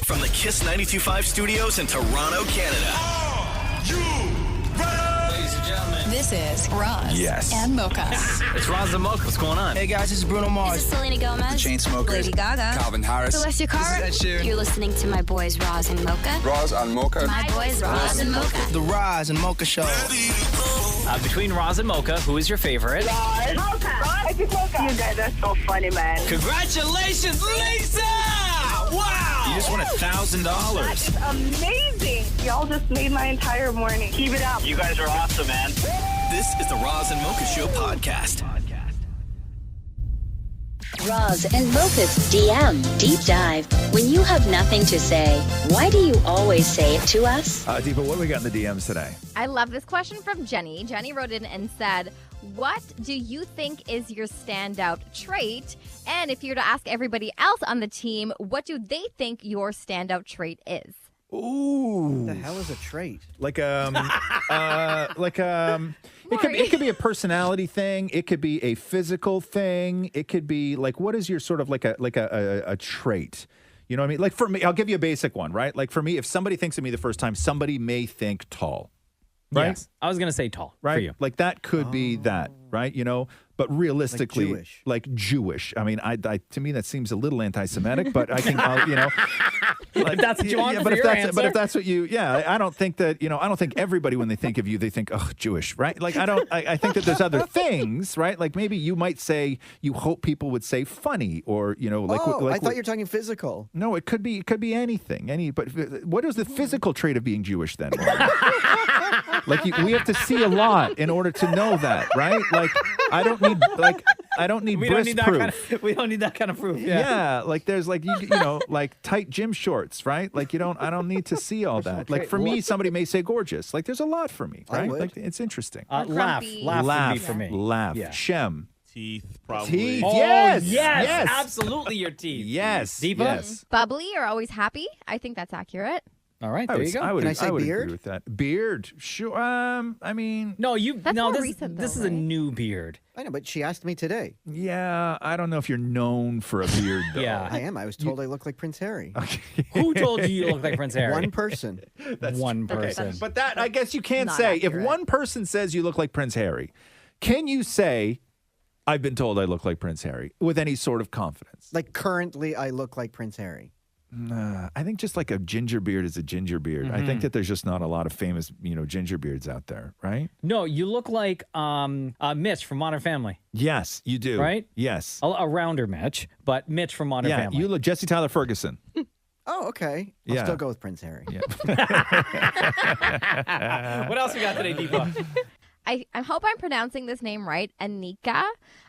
From the Kiss 92.5 studios in Toronto, Canada. Are you ready? Ladies and gentlemen, This is Roz and Mocha. it's Roz Mocha. What's going on? Hey guys, this is Bruno Mars. This is Selena Gomez. Chainsmokers. Lady Gaga. Calvin Harris. Celestia Cara. This is Ed Sheeran. You're listening to my boys Roz and Mocha. Roz and Mocha. My boys Roz and Mocha. The Roz and Mocha Show. Between Roz and Mocha, who is your favorite? Mocha. You guys are so funny, man. Congratulations, Lisa! Wow! You just won $1,000. It's amazing. Y'all just made my entire morning. Keep it up. You guys are awesome, man. This is the Roz and Mocha Show podcast. Roz and Mocha's DM Deep Dive. When you have nothing to say, why do you always say it to us? Deepa, what do we got in the DMs today? I love this question from Jenny. Jenny wrote in and said, what do you think is your standout trait? And if you were to ask everybody else on the team, what do they think your standout trait is? Ooh. What the hell is a trait? It could be a personality thing. It could be a physical thing. It could be like, what is your sort of like a trait? You know what I mean? Like for me, I'll give you a basic one, right? Like for me, if somebody thinks of me the first time, somebody may think tall. Right? Yes. I was going to say tall right? for you. Like that could be that, right? You know, but realistically, like Jewish. I mean, I to me that seems a little anti-Semitic, but I can, you know, if that's what you want but for if your that's answer. but if that's what you, I don't think that I don't think everybody when they think of you they think Jewish, right? Like I think that there's other things, right? Like maybe you might say you hope people would say funny or like. I thought you were talking physical. No, it could be anything. But what is the physical trait of being Jewish then? Like we have to see a lot in order to know that, right? Like I don't need brisk proof. We don't need that kind of proof. Yeah, like there's like you know like tight gym shorts, right? Like I don't need to see all that. Like for me, somebody may say gorgeous. Like there's a lot for me, right? Like it's interesting. Laugh would be for me. Laugh. Yeah. Shem. Teeth, probably. Teeth. Oh, Yes. absolutely your teeth. Yes. Deepa? Yes. Bubbly or always happy? I think that's accurate. All right, there you go. I would beard? agree with that. Beard, sure. I mean, That's more recent, this though, is a right? new beard. I know, but she asked me today. yeah. I don't know if you're known for a beard, though. Yeah. I am. I was told I look like Prince Harry. Who told you you look like Prince Harry? One person. One person. But that I guess you can Not say accurate. if one person says you look like Prince Harry, can you say I've been told I look like Prince Harry with any sort of confidence? Like currently, I look like Prince Harry. I think just like a ginger beard is a ginger beard. I think that there's just not a lot of famous, ginger beards out there, right? No, you look like Mitch from Modern Family. Yes, you do. Right? Yes. A rounder Mitch, but Mitch from Modern Yeah, Family. you look Jesse Tyler Ferguson. Oh, okay. I'll Yeah. still go with Prince Harry. Yeah. What else we got today, Deepa? I hope I'm pronouncing this name right, Anika.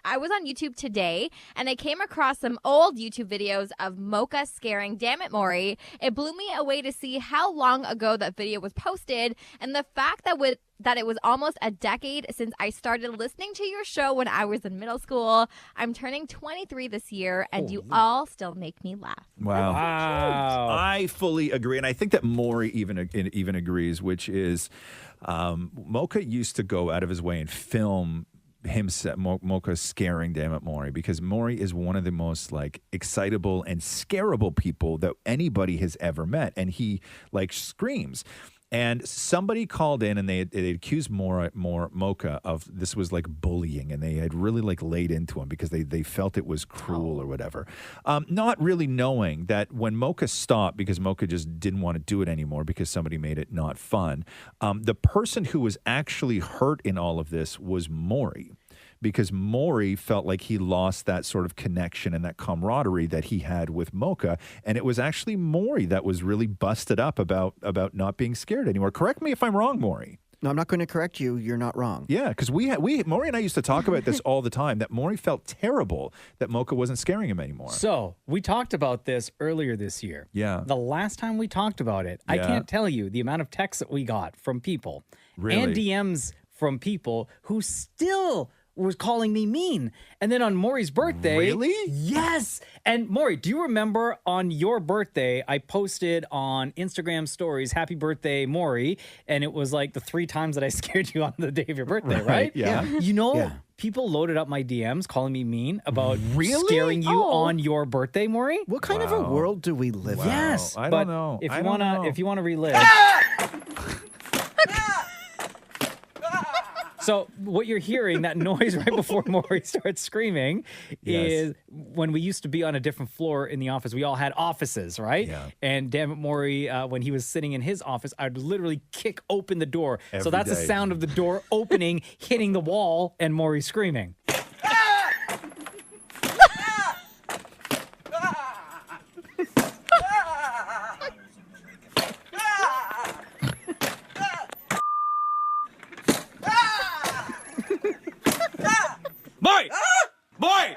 I was on YouTube today, and I came across some old YouTube videos of Mocha scaring Damn It, Maurie. It blew me away to see how long ago that video was posted, and the fact that it was almost a decade since I started listening to your show when I was in middle school. I'm turning 23 this year, and you all still make me laugh. Wow. Wow. I fully agree. And I think that Maury even agrees, which is Mocha used to go out of his way and film Mocha scaring Damn It Maury, because Maury is one of the most like excitable and scarable people that anybody has ever met. And he like screams. And somebody called in and they accused Mocha of this was like bullying, and they had really like laid into him because they felt it was cruel or whatever. Not really knowing that when Mocha stopped because Mocha just didn't want to do it anymore because somebody made it not fun. The person who was actually hurt in all of this was Maury, because Maury felt like he lost that sort of connection and that camaraderie that he had with Mocha. And it was actually Maury that was really busted up about not being scared anymore. Correct me if I'm wrong, Maury. No, I'm not going to correct you. You're not wrong. Yeah, because Maury and I used to talk about this all the time, that Maury felt terrible that Mocha wasn't scaring him anymore. So we talked about this earlier this year. Yeah. The last time we talked about it, I can't tell you the amount of texts that we got from people and DMs from people who still was calling me mean. And then on Maury's birthday. Really? Yes. And Maury, do you remember on your birthday, I posted on Instagram stories, happy birthday, Maury. And it was like the 3 times that I scared you on the day of your birthday, right? Yeah. You know, Yeah. people loaded up my DMs calling me mean about Really? scaring you on your birthday, Maury. What kind of a world do we live in? Yes. I but don't know. If I you don't wanna know. if you wanna relive. So what you're hearing, that noise right before Maury starts screaming, is when we used to be on a different floor in the office. We all had offices, right? Yeah. And damn it, Maury, when he was sitting in his office, I'd literally kick open the door. So Every that's the day. sound of the door opening, hitting the wall, and Maury screaming. Maury! Maury!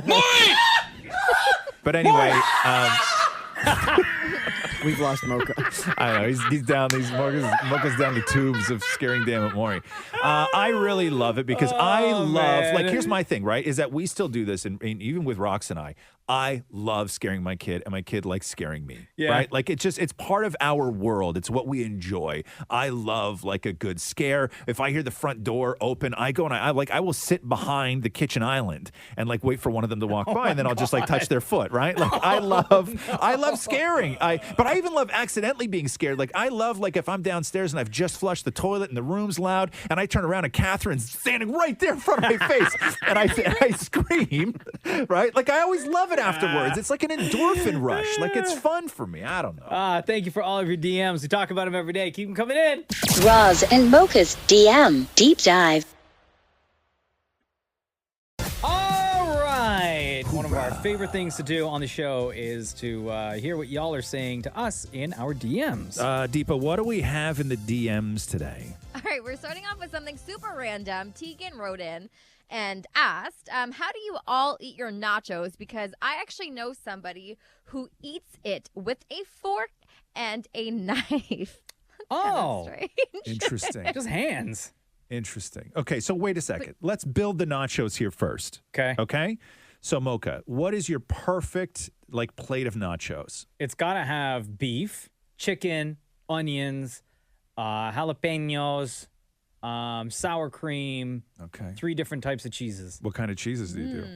Maury! But anyway, We've lost Mocha. I know he's down. Mocha's down the tubes of scaring damn it Maury. I really love it because I love man. here's my thing, right? Is that we still do this, and even with Rox and I love scaring my kid, and my kid likes scaring me. Yeah. Right? Like it's part of our world. It's what we enjoy. I love like a good scare. If I hear the front door open, I go and I will sit behind the kitchen island and like wait for one of them to walk by, and then I'll just like touch their foot. Right? Like I love scaring. But I even love accidentally being scared. Like I love like if I'm downstairs and I've just flushed the toilet and the room's loud, and I turn around and Catherine's standing right there in front of my face, and I scream. Right? Like I always love it afterwards. It's like an endorphin rush. Like it's fun for me. I don't know. Thank you for all of your DMs. We talk about them every day. Keep them coming in. Roz and Mocha's DM Deep Dive. All right. One of our favorite things to do on the show is to hear what y'all are saying to us in our DMs. Deepa, what do we have in the DMs today? All right, we're starting off with something super random. Tegan wrote in and asked, how do you all eat your nachos? Because I actually know somebody who eats it with a fork and a knife. Oh, Strange. Interesting. just hands. Interesting. Okay, so wait a second. Let's build the nachos here first. Okay. Okay? So, Mocha, what is your perfect, like, plate of nachos? It's got to have beef, chicken, onions, jalapenos, sour cream. Okay. 3 different types of cheeses. What kind of cheeses do you do?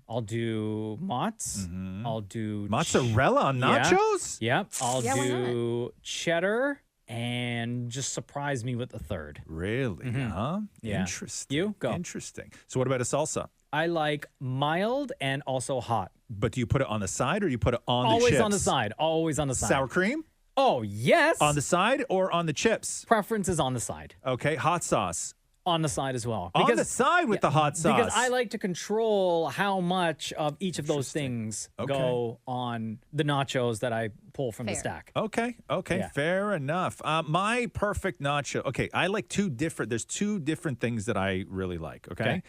I'll do mozz. Mm-hmm. I'll do Mozzarella on nachos? Yep. I'll Yeah, why do cheddar and just surprise me with the third. Really? Huh? Yeah. Interesting. You? Go. Interesting. So, what about a salsa? I like mild and also hot. But do you put it on the side or you put it on the chips? Always on the side. Always on the side. Sour cream? Oh, yes. On the side or on the chips? Preference is on the side. Okay. Hot sauce. On the side as well. On the side with the hot sauce. Because I like to control how much of each of those things go on the nachos that I pull from the stack. Okay. Yeah. Fair enough. My perfect nacho. Okay. I like there's 2 different things that I really like. Okay.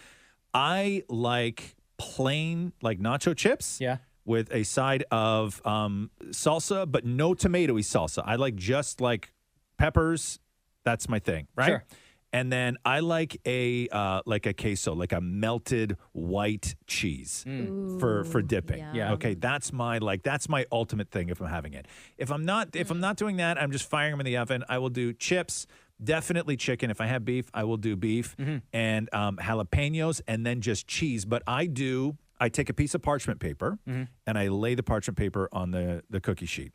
I like plain, like nacho chips. Yeah. With a side of salsa, but no tomatoey salsa. I like just like peppers. That's my thing, right? Sure. And then I like a queso, like a melted white cheese for dipping. Yeah. Okay, that's my ultimate thing if I'm having it. If I'm not doing that, I'm just firing them in the oven. I will do chips. Definitely chicken. If I have beef, I will do beef and jalapenos and then just cheese. But I take a piece of parchment paper and I lay the parchment paper on the cookie sheet.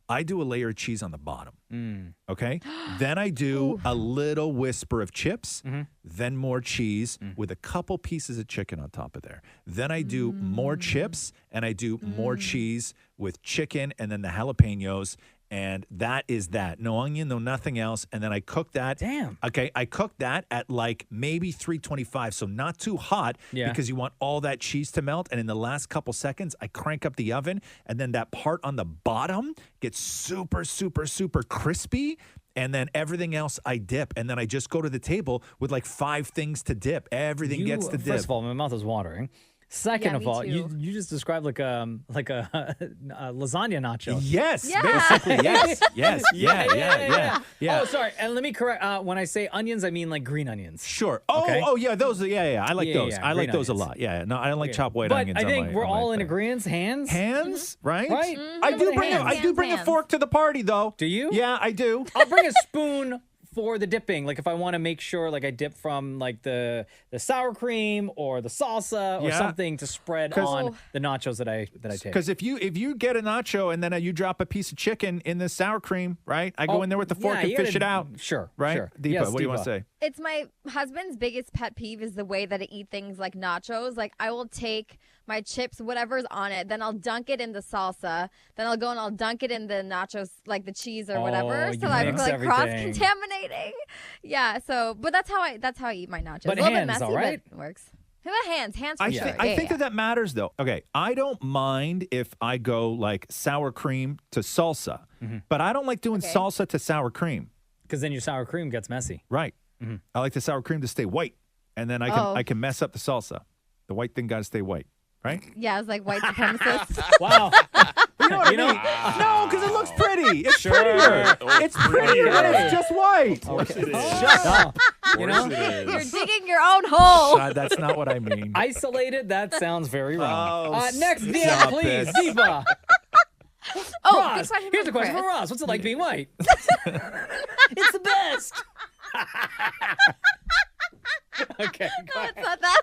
I do a layer of cheese on the bottom. Okay? Then I do a little whisper of chips, then more cheese with a couple pieces of chicken on top of there. Then I do more chips and I do more cheese with chicken and then the jalapenos. And that is that. No onion, no nothing else. And then I cook that. Damn. Okay, I cook that at like maybe 325, so not too hot because you want all that cheese to melt. And in the last couple seconds, I crank up the oven, and then that part on the bottom gets super, super, super crispy. And then everything else I dip. And then I just go to the table with like 5 things to dip. Everything gets to dip. First of all, my mouth is watering. Second Yeah, of me all, too. you just described like a lasagna nacho. Yes, Yeah. basically, yes, yeah. Oh, sorry. And let me correct. When I say onions, I mean like green onions. Sure. Okay. Yeah, those. Yeah. I like those. I like green those a onions. lot. Yeah. No, I don't like chopped white But onions. I on think my- we're on my all in thing. agreement. Hands. Hands, right? Right. I do bring. Hands, I do bring a hands. fork to the party, though. Do you? Yeah, I do. I'll bring a spoon for the dipping. Like if I want to make sure like I dip from like the sour cream or the salsa or Yeah. something to spread 'Cause- on the nachos that I take. Because if you get a nacho and then you drop a piece of chicken in the sour cream, right? I go in there with the fork and you fish gotta- it out. Sure. Right? Sure. Deepa, Yes, what do you want Deepa. to say? It's my husband's biggest pet peeve is the way that I eat things like nachos. Like I will take my chips, whatever's on it, then I'll dunk it in the salsa. Then I'll go and I'll dunk it in the nachos, like the cheese or whatever. you So I'm mix like everything. cross-contaminating. Yeah. So, but that's how I eat my nachos. But a little hands, bit messy, all right? but it works. How about hands? Hands for I, sure. thi- I Yeah, think yeah. that matters, though. Okay, I don't mind if I go like sour cream to salsa, but I don't like doing Okay. salsa to sour cream. Because then your sour cream gets messy. Right. I like the sour cream to stay white, and then I can Oh. mess up the salsa. The white thing got to stay white, right? Yeah, I was like white supremacist. Wow. You know what I mean? No, because it looks pretty. It's prettier. It's prettier when it's just white. Shut up. You know? You're digging your own hole. That's not what I mean. Isolated, that sounds very wrong. Oh, next DM, stop please. it. Deepa. Oh, Roz, good question. here's a question Chris. for Roz. What's it like being white? It's the best. Okay. No, it's not that.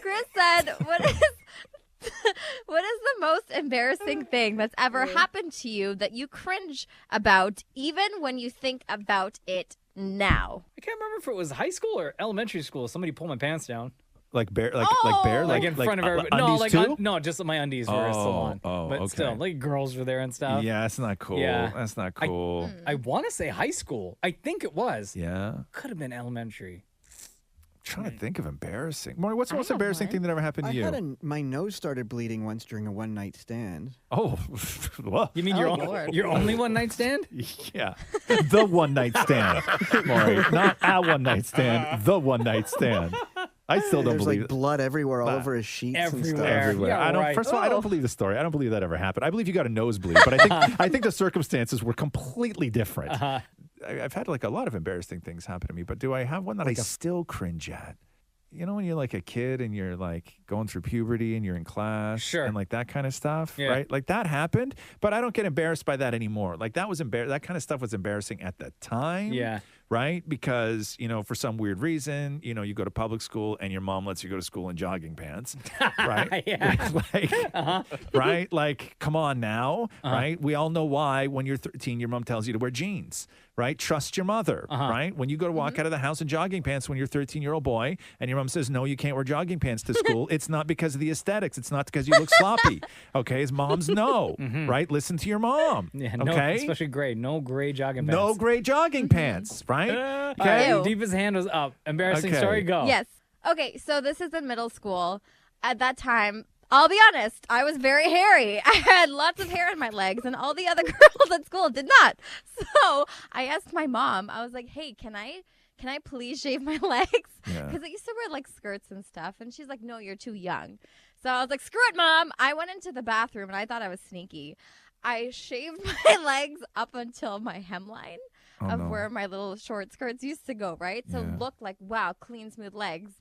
Chris said, what is the most embarrassing thing that's ever happened to you that you cringe about, even when you think about it now? I can't remember if it was high school or elementary school. Somebody pulled my pants down. Like bear, like Oh. bear, Like in front of everybody. No, undies like too? no, just my undies were still on. Oh, but okay. still, like girls were there and stuff. Yeah, that's not cool. Yeah. That's not cool. I want to say high school. I think it was. Yeah. Could have been elementary. Trying to think of embarrassing. Maury, what's the I most have embarrassing one. thing that ever happened to I you? had my nose started bleeding once during a one-night stand. Oh, well, You mean Oh, Lord. your only one night stand? yeah. The one night stand, Maury. Not a one night stand, the one night stand. I still don't There's believe like blood everywhere, all over his sheets and Everywhere. stuff. everywhere. Yeah, I don't. right. First of all, I don't believe the story. I don't believe that ever happened. I believe you got a nosebleed, but I think the circumstances were completely different. I've had like a lot of embarrassing things happen to me, but do I have one that I still cringe at? You know, when you're like a kid and you're like going through puberty and you're in class Sure. and like that kind of stuff, Yeah. right? Like that happened, but I don't get embarrassed by that anymore. Like that was that kind of stuff was embarrassing at the time. Yeah. Right? Because, you know, for some weird reason, you know, you go to public school and your mom lets you go to school in jogging pants. Right? Yeah. Like, right? Like, come on now. Right? We all know why when you're 13, your mom tells you to wear jeans. Right? Trust your mother. Right? When you go to walk out of the house in jogging pants when you're a 13-year-old boy and your mom says, no, you can't wear jogging pants to school, it's not because of the aesthetics. It's not because you look sloppy. Okay? As moms know. Right? Listen to your mom. Yeah, no, okay? especially gray. No gray jogging pants. No gray jogging pants. Right? Okay. Ew. Deepa's hand was up. Embarrassing Okay. story, go. Yes. Okay, so this is in middle school. At that time, I'll be honest, I was very hairy. I had lots of hair in my legs, and all the other girls at school did not. So I asked my mom, I was like, hey, can I please shave my legs? Yeah. Because I used to wear like skirts and stuff. And she's like, no, you're too young. So I was like, screw it, Mom. I went into the bathroom and I thought I was sneaky. I shaved my legs up until my hemline of where my little short skirts used to go, right? So Yeah. look like, wow, clean, smooth legs.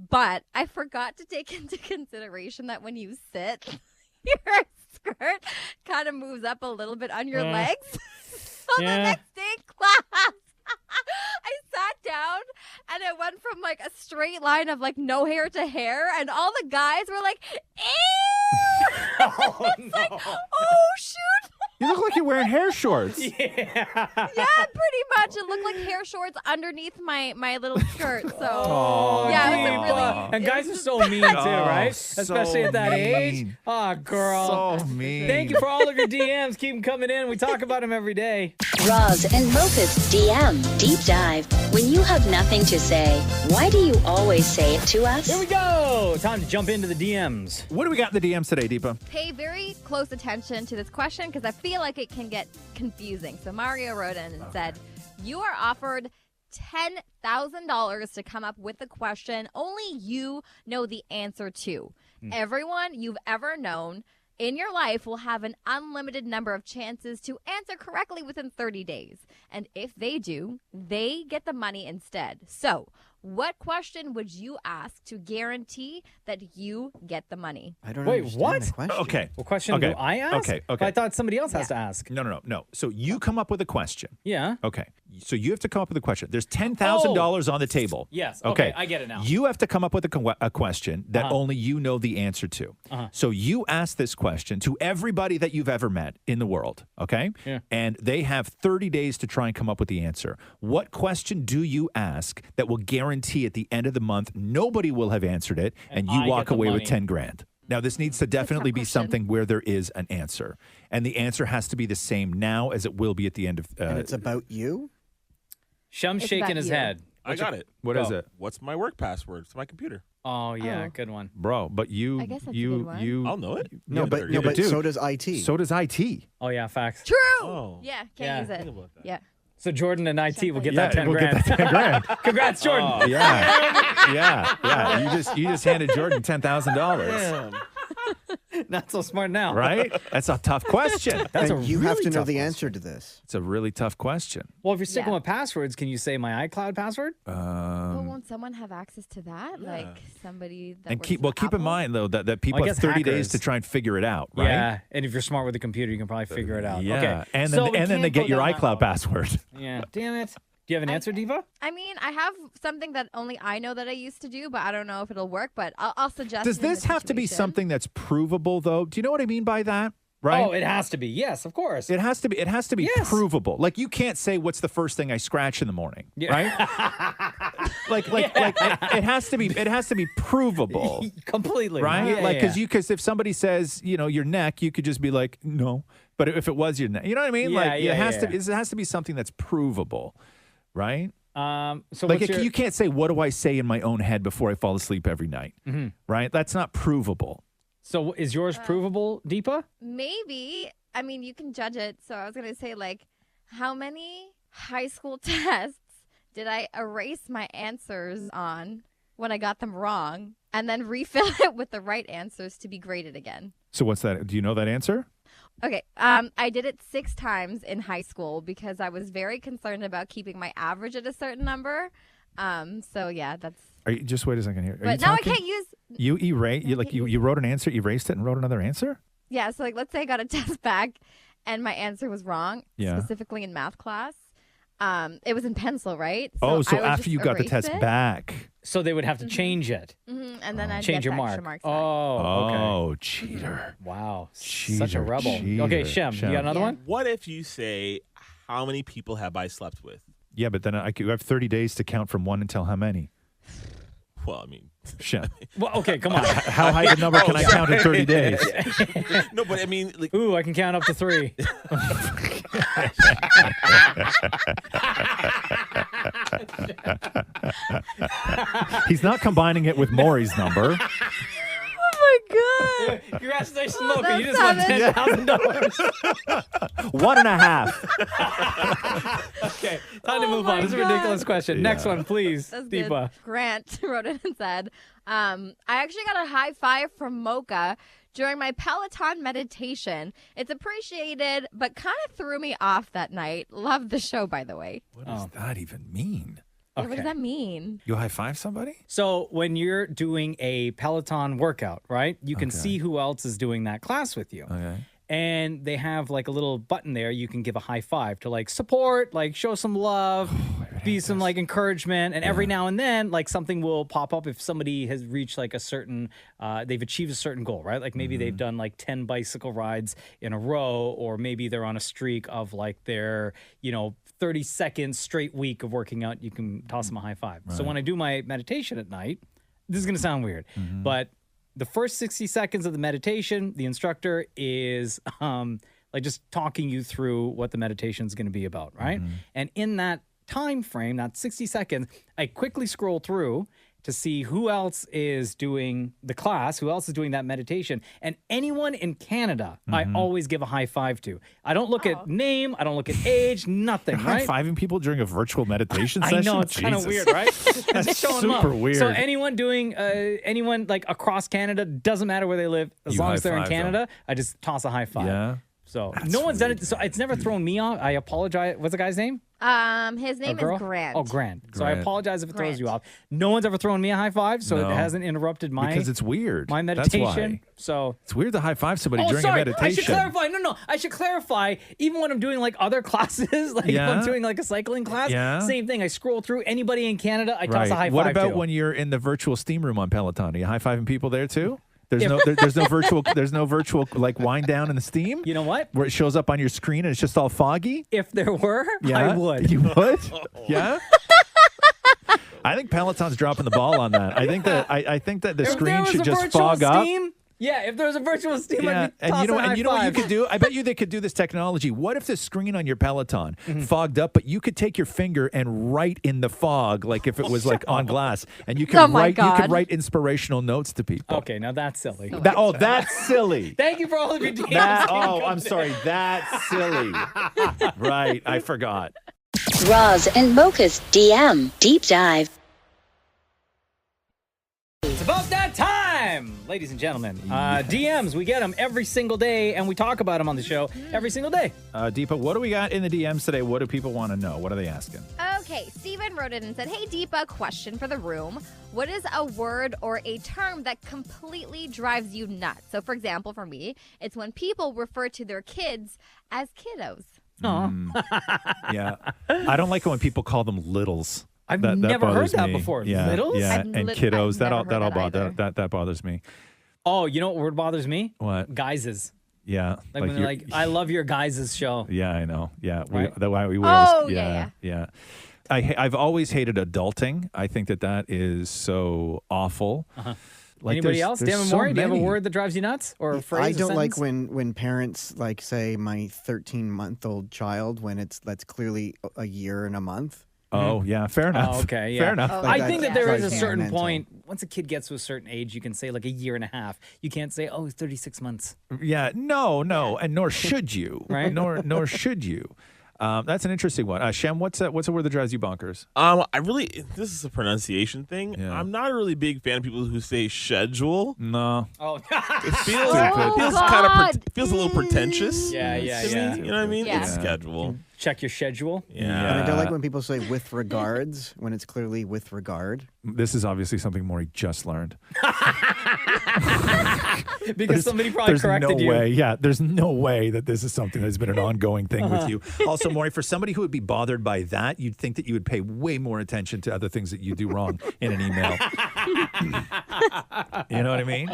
But I forgot to take into consideration that when you sit, your skirt kind of moves up a little bit on your legs. So the Yeah. next day in class, I sat down and it went from like a straight line of like no hair to hair, and all the guys were like, ew! It's like, oh shoot! You look like you're wearing hair shorts. Yeah, pretty much. It looked like hair shorts underneath my little skirt. So Oh, yeah, it was a Deepa. really. And guys are so mean too, right? so Especially at that age. mean. Oh, girl. So mean. Thank you for all of your DMs. Keep them coming in. We talk about them every day. Roz and Mocha's DM Deep Dive. When you have nothing to say, why do you always say it to us? Here we go. Time to jump into the DMs. What do we got in the DMs today, Deepa? Pay very close attention to this question because I feel like it can get confusing. So Mario wrote in and said, you are offered $10,000 to come up with a question only you know the answer to. Everyone you've ever known in your life will have an unlimited number of chances to answer correctly within 30 days. And if they do, they get the money instead. So, what question would you ask to guarantee that you get the money? I don't Wait, understand what? the question. Okay. What question do I ask? Okay. I thought somebody else has to ask. No. So you come up with a question. Yeah. Okay. So you have to come up with a question. There's $10,000 on the table. Yes. Okay, I get it now. You have to come up with a question that only you know the answer to. So you ask this question to everybody that you've ever met in the world, okay? Yeah. And they have 30 days to try and come up with the answer. What question do you ask that will guarantee at the end of the month nobody will have answered it and you I walk get the away with money. 10 grand? Now, this needs to definitely be something where there is an answer. And the answer has to be the same now as it will be at the end of... And it's about you? Shum's It's shaking about his you. head. I got it. What is it? What's my work password to my computer? Oh, yeah. Oh. Good one. Bro, but you... I guess that's a you, good one. you, I'll know it. No, but dude, so does IT. So does IT. Oh, yeah. Facts. True. Oh. Yeah, can't Yeah. use it. Think about that. Yeah. So Jordan and IT will get Yeah, that 10 we'll grand. get that 10 grand. Congrats, Jordan. Yeah. You just handed Jordan $10,000. Not so smart now. Right? That's a tough question. That's and a you have really to know tough the question. answer to this. It's a really tough question. Well, if you're sticking Yeah. with passwords, can you say my iCloud password? Well, won't someone have access to that? Like somebody that And works keep with keep in Apple? mind though that people Well, I have guess 30 days hackers- to try and figure it out, right? Yeah. And if you're smart with the computer, you can probably figure it out. Yeah. Okay. And So then we and then they can't get go your down that iCloud road. password. Yeah. Damn it. Do you have an answer, Diva? I mean, I have something that only I know that I used to do, but I don't know if it'll work. But I'll suggest. Does it in this the have to be situation. something that's provable though? Do you know what I mean by that? Right? Oh, it has to be. Yes, of course. It has to be. It has to be Yes. provable. Like you can't say what's the first thing I scratch in the morning, Yeah. right? like it has to be. It has to be provable, Completely. right? Yeah, like yeah. because if somebody says your neck, you could just be like no. But if it was your neck, you know what I mean? Yeah, like yeah, it has yeah. to. It has to be something that's provable, right? So Like what's your... you can't say what do I say in my own head before I fall asleep every night, right? That's not provable. So is yours provable, Deepa? Maybe. I mean, you can judge it. So I was gonna say, like, how many high school tests did I erase my answers on when I got them wrong, and then refill it with the right answers to be graded again? So what's that? Do you know that answer? Okay. I did it 6 times in high school because I was very concerned about keeping my average at a certain number. So yeah, that's. Are you, just wait a second here. Are But you now talking? I can't use. You erase. You I like can't you wrote an answer, erased it, and wrote another answer. Yeah. So like, let's say I got a test back, and my answer was wrong. Yeah. Specifically in math class. It was in pencil, right? So I would after just you got the erase test it, back. So they would have to change it. and then I'd Change get your the mark. extra marks back. Oh, okay. Oh, cheater. Wow. Such a Cheater, rebel. cheater, Okay, Shem, you got another Yeah. one? What if you say, how many people have I slept with? Yeah, but then I have 30 days to count from 1 until how many? Well, I mean, Shem. Well, okay, come on. How high a number can I count in 30 days? no, but I mean, like, Ooh, I can count up to 3. He's not combining it with Maury's number. Oh my god! Congratulations, Oh, Mocha. You that's just won seven. $10,000. 1.5. Okay, time to move my on. This is a God. ridiculous question. Next one, please. That's Deepa. good. Grant wrote it and said, I actually got a high five from Mocha during my Peloton meditation. It's appreciated, but kind of threw me off that night. Love the show, by the way. What does that even mean? Yeah, what does that mean? You high five somebody? So when you're doing a Peloton workout, right, you can see who else is doing that class with you. Okay. And they have like a little button there you can give a high five to like support, like show some love, be some like encouragement. And every now and then, like something will pop up if somebody has reached like a certain, they've achieved a certain goal, right? Like maybe they've done like 10 bicycle rides in a row, or maybe they're on a streak of like their, 30-second straight week of working out. You can toss them a high five. So when I do my meditation at night, this is going to sound weird, but the first 60 seconds of the meditation, the instructor is like just talking you through what the meditation is going to be about, right? And in that time frame, that 60 seconds, I quickly scroll through to see who else is doing the class, who else is doing that meditation. And anyone in Canada, I always give a high five to. I don't look at name, I don't look at age, nothing, right? High-fiving people during a virtual meditation I session? know, it's kind of weird, right? That's Showing super love. weird. So anyone doing, anyone like across Canada, doesn't matter where they live, as long as they're in high-five them. Canada, I just toss a high five. Yeah. So no one's done it. So it's never thrown me off. I apologize. What's the guy's name? His name is Grant. Oh, Grant. So I Grant. apologize if it throws Grant. you off. No one's ever thrown me a high five, so No. it hasn't interrupted my Because it's weird. my That's meditation. why. So It's weird to high-five somebody oh, during sorry. a meditation. I should clarify. No. I should clarify. Even when I'm doing like other classes, like if Yeah. I'm doing like a cycling class, Yeah. same thing. I scroll through anybody in Canada. I toss a high What five about to. when you're in the virtual steam room on Peloton? Are you high-fiving people there too? There's no virtual like wind down in the steam. You know what? Where it shows up on your screen and it's just all foggy. If there were, Yeah, I would. You would? Yeah. I think Peloton's dropping the ball on that. I think that the If there screen was should a just virtual fog up. steam, yeah, if there was a virtual steam, Yeah, I'd be and you know, tossing and you know what you high could do? I bet you they could do this technology. What if the screen on your Peloton fogged up, but you could take your finger and write in the fog, like if it was like on glass, and you could Oh my write you could God. write inspirational notes to people. Okay, now that's silly. That's silly. Thank you for all of your DMs. I'm sorry. That's silly. Right, I forgot. Roz and Mocha's DM Deep Dive. It's about that time, ladies and gentlemen. DMs, we get them every single day, and we talk about them on the show every single day. Deepa, what do we got in the DMs today? What do people want to know? What are they asking? Okay, Steven wrote in and said, "Hey Deepa, question for the room. What is a word or a term that completely drives you nuts?" So for example, for me, it's when people refer to their kids as kiddos. Yeah. I don't like it when people call them littles. I've never heard bothers that me. before. Yeah, Littles? Yeah, I've and lit- kiddos. I've That all never heard that either. that bothers me. Oh, you know what word bothers me? What? Guises. Yeah. Like when they're like, I love your guys' show. Yeah, I know. Yeah. Right? We Oh, yeah. I've always hated adulting. I think that is so awful. Like Anybody else? there's Dan so Maury, do you have a many. word that drives you nuts? Or a phrase? I a don't like sentence? when parents like say my 13-month-old child when that's clearly a year and a month. Oh, yeah. Fair enough. Oh, okay, yeah. Fair enough. Oh, I that think that yeah. there is a drives me certain mental. point. Once a kid gets to a certain age, you can say like a year and a half. You can't say, oh, he's 36 months. Yeah. No. And nor should you. Right? Nor should you. That's an interesting one. Shem, what's a word that drives you bonkers? This is a pronunciation thing. Yeah. I'm not a really big fan of people who say schedule. No. Oh, It feels God. feels a little pretentious. Yeah, to yeah. me, you know what I mean? Yeah. It's schedule. check your schedule. And I don't like when people say with regards when it's clearly with regard. This is obviously something Maury just learned. Because somebody probably corrected you. There's no way. Yeah, there's no way that this is something that's been an ongoing thing with you. Also, Maury, for somebody who would be bothered by that, you'd think that you would pay way more attention to other things that you do wrong in an email. You know what I mean?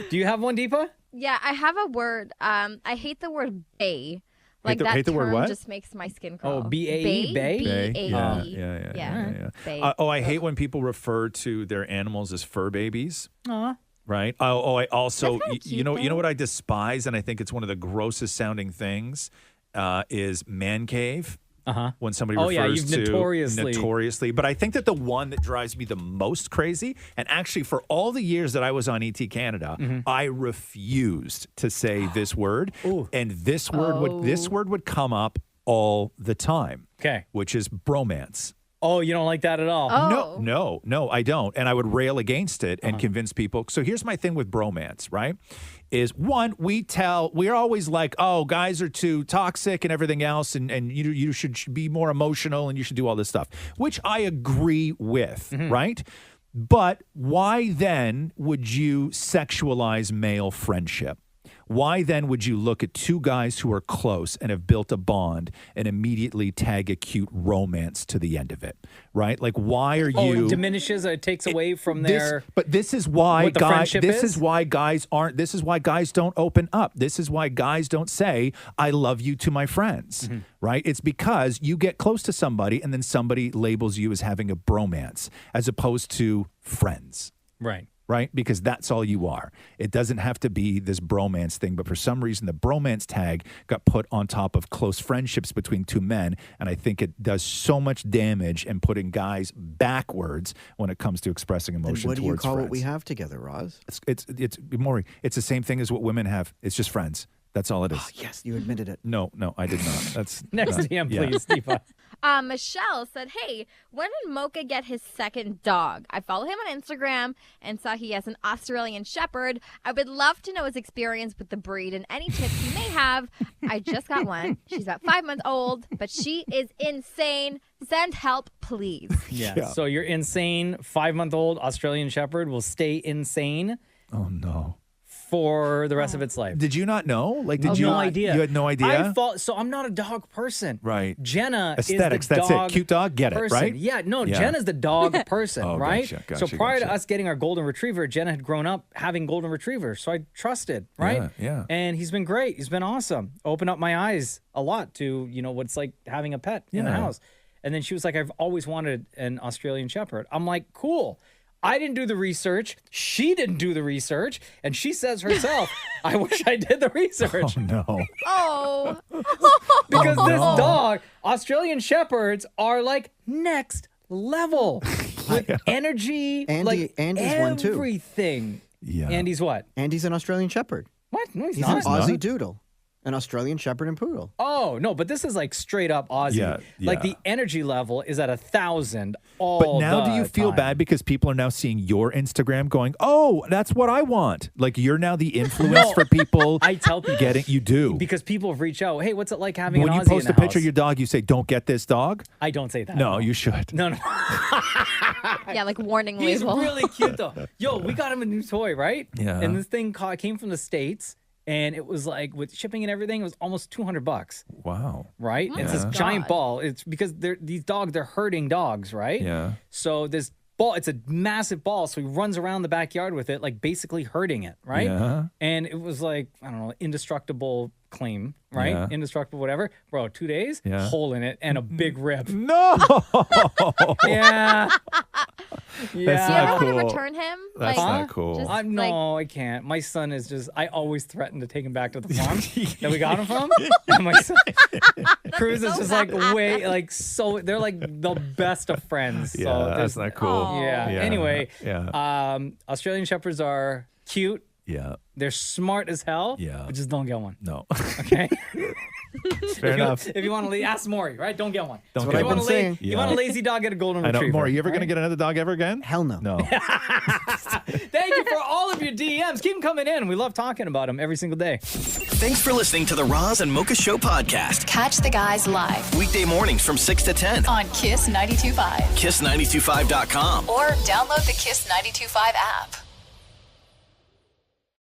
Do you have one, Deepa? Yeah, I have a word. I hate the word bay. Like the- that hate the word term what? just makes my skin crawl. Oh, B-A-E, bay? B-A-E. Yeah. Bay. I hate when people refer to their animals as fur babies. Aw. Right. I also, That's kinda you cute, know though. what I despise, and I think it's one of the grossest sounding things, is man cave. Uh-huh. When somebody Oh, refers yeah, you've to notoriously. But I think that the one that drives me the most crazy, and actually for all the years that I was on ET Canada, I refused to say this word, and this word would come up all the time. Okay. Which is bromance. Oh, you don't like that at all? Oh. No, I don't. And I would rail against it and convince people. So here's my thing with bromance, right? Is one, we're always like, oh, guys are too toxic and everything else, and you should be more emotional and you should do all this stuff, which I agree with, right? But why then would you sexualize male friendship? Why then would you look at two guys who are close and have built a bond and immediately tag a cute romance to the end of it, right? Like, why are you? It diminishes or it takes away from their. But this is why what the friendship This is? is why guys aren't. This is why guys don't open up. This is why guys don't say "I love you" to my friends, right? It's because you get close to somebody and then somebody labels you as having a bromance as opposed to friends. Right. right? Because that's all you are. It doesn't have to be this bromance thing, but for some reason, the bromance tag got put on top of close friendships between two men, and I think it does so much damage in putting guys backwards when it comes to expressing emotion What do you towards call friends. what we have together, Roz? It's Maury. It's the same thing as what women have. It's just friends. That's all it is. Yes, you admitted it. No, I did not. That's Next DM, please, Steve. Michelle said, hey, when did Mocha get his second dog? I follow him on Instagram and saw he has an Australian Shepherd. I would love to know his experience with the breed and any tips he may have. I just got one. She's about 5 months old, but she is insane. Send help, please. Yeah. So your insane 5-month-old Australian Shepherd will stay insane. Oh, no. For the rest of its life. Did you not know? Like, did you? No idea. You had no idea? So I'm not a dog person. Right. Jenna Aesthetics, is the that's dog it. Cute dog, get person. it, right? Yeah, no, Jenna's the dog person, Oh, right? gotcha, so prior to gotcha. us getting our golden retriever, Jenna had grown up having golden retrievers, so I trusted, right? Yeah. And he's been great. He's been awesome. Opened up my eyes a lot to, what it's like having a pet in the house. And then she was like, I've always wanted an Australian Shepherd. I'm like, cool. I didn't do the research. She didn't do the research. And she says herself, I wish I did the research. Oh, no. Oh. Because this dog, Australian Shepherds are like next level with energy. Andy's one too. Everything. Yeah. Andy's what? Andy's an Australian Shepherd. What? No, he's He's not. an Aussie Doodle, an Australian Shepherd and Poodle. Oh, no, but this is like straight up Aussie. Yeah, Like yeah. the energy level is at 1,000 all But now do you the feel time. bad because people are now seeing your Instagram going, oh, that's what I want. Like you're now the influence for people. I tell people. You do. Because people reach out, hey, what's it like having When an you Aussie post in a the picture of house? your dog, you say, don't get this dog? I don't say that. No, you should. No. Yeah, like warning He's label. really cute, though. Yo, we got him a new toy, right? Yeah. And this thing came from the States, and it was like, with shipping and everything, it was almost $200. Wow. Right? It's this God. giant ball. It's because these dogs, they're herding dogs, right? Yeah. So this ball, it's a massive ball. So he runs around the backyard with it, like basically herding it, right? Yeah. And it was like, I don't know, indestructible claim, right? Yeah. Indestructible, whatever. Bro, 2 days, Yeah. hole in it and a big rip. No. Yeah. That's Do you not ever want cool. to return him? That's not cool. just, No, I can't. My son is just, I always threaten to take him back to the farm that we got him from. And my son, Cruz is just like they're like the best of friends. Yeah, so that's not cool. Yeah. Yeah. Anyway, Yeah. Australian Shepherds are cute. Yeah. They're smart as hell. Yeah. But just don't get one. No. Okay. Fair enough. If you want to ask Maury, right? Don't get one. Don't what get I've one. been saying. You want a lazy dog, get a golden I know. retriever. Maury, you ever going to right? get another dog ever again? Hell no. No. Thank you for all of your DMs. Keep them coming in. We love talking about them every single day. Thanks for listening to the Roz and Mocha Show podcast. Catch the guys live Weekday mornings from 6 to 10. on Kiss 92.5 Kiss925.com. or download the Kiss 92.5 app.